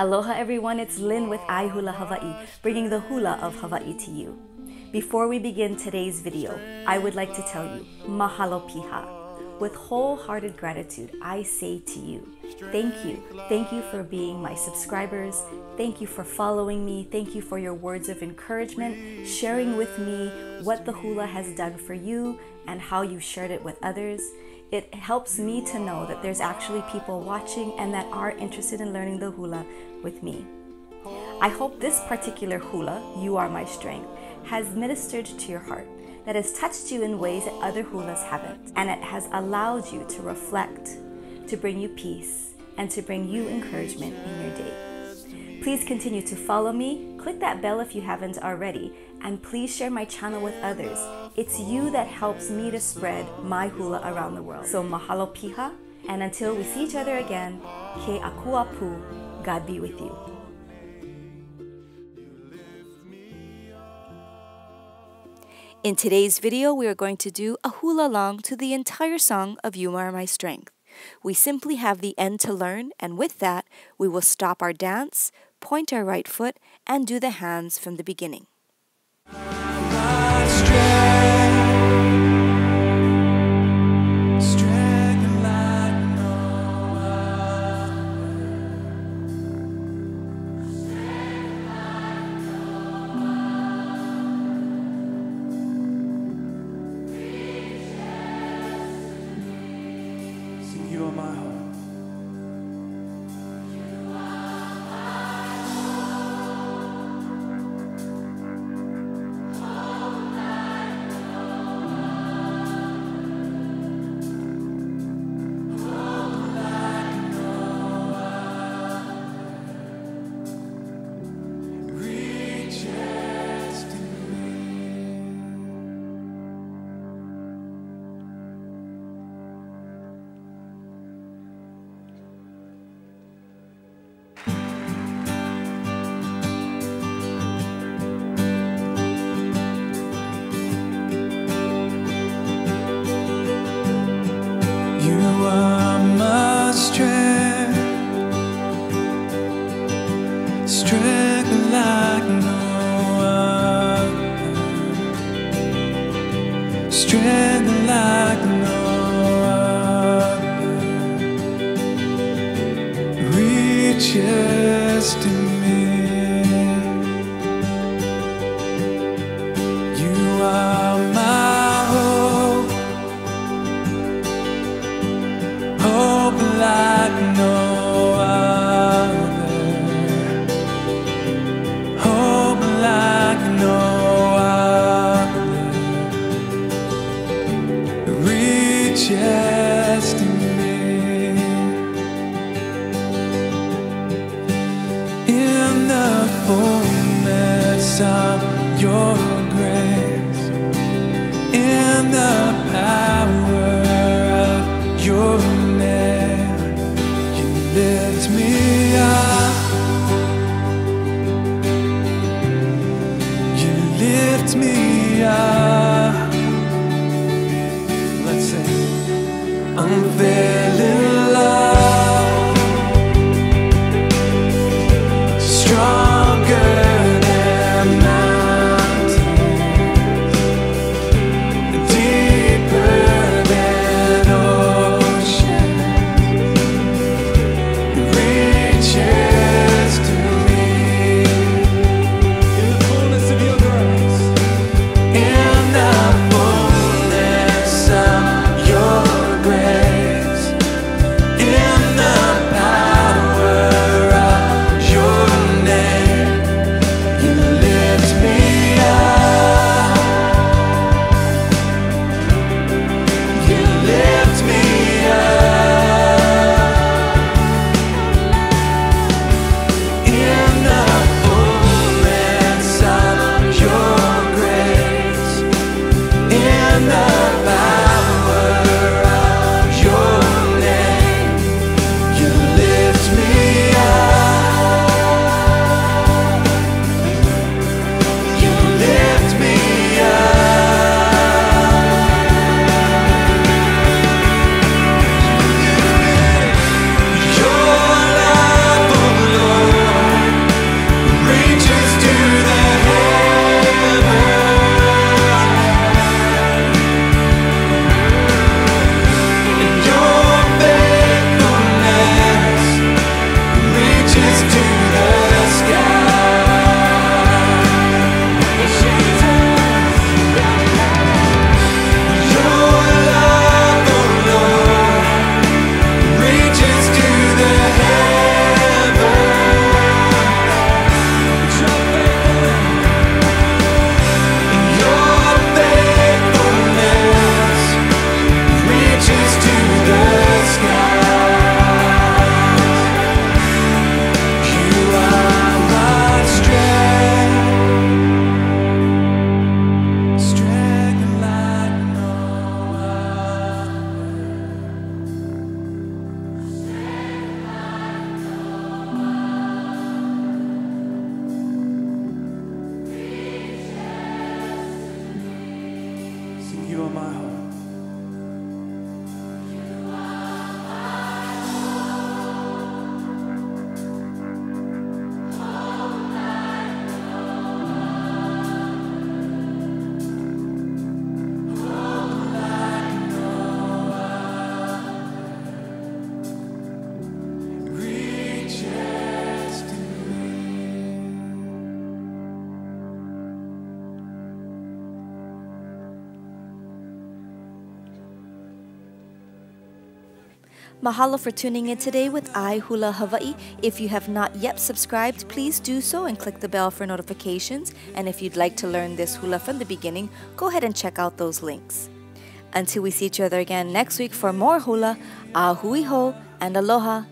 Aloha everyone, it's Lynn with iHula Hawaii, bringing the hula of Hawaii to you. Before we begin today's video, I would like to tell you, Mahalo Piha. With wholehearted gratitude, I say to you, thank you. Thank you for being my subscribers. Thank you for following me. Thank you for your words of encouragement, sharing with me what the hula has done for you and how you shared it with others. It helps me to know that there's actually people watching and that are interested in learning the hula with me. I hope this particular hula, You Are My Strength, has ministered to your heart, that has touched you in ways that other hulas haven't, and it has allowed you to reflect, to bring you peace, and to bring you encouragement in your day. Please continue to follow me, click that bell if you haven't already, and please share my channel with others. It's you that helps me to spread my hula around the world. So mahalo piha, and until we see each other again, ke akua pu, God be with you. In today's video, we are going to do a hula along to the entire song of You Are My Strength. We simply have the end to learn, and with that, we will stop our dance, point our right foot, and do the hands from the beginning. You are my heart. You are my strength, strength like no other, strength like no other, reaches to me. You are my hope, hope like no other, hope like no other, reaches to me. In the fullness of your grace, in the power of your name, you lift me up, you lift me up. Let's sing. Unfailing love, stronger than mountains, deeper than ocean, reaches to me. In the fullness of your grace, in the fullness of your grace, You are my home. Mahalo for tuning in today with iHula Hawaii. If you have not yet subscribed, please do so and click the bell for notifications. And if you'd like to learn this hula from the beginning, go ahead and check out those links. Until we see each other again next week for more hula, ahui ho and aloha.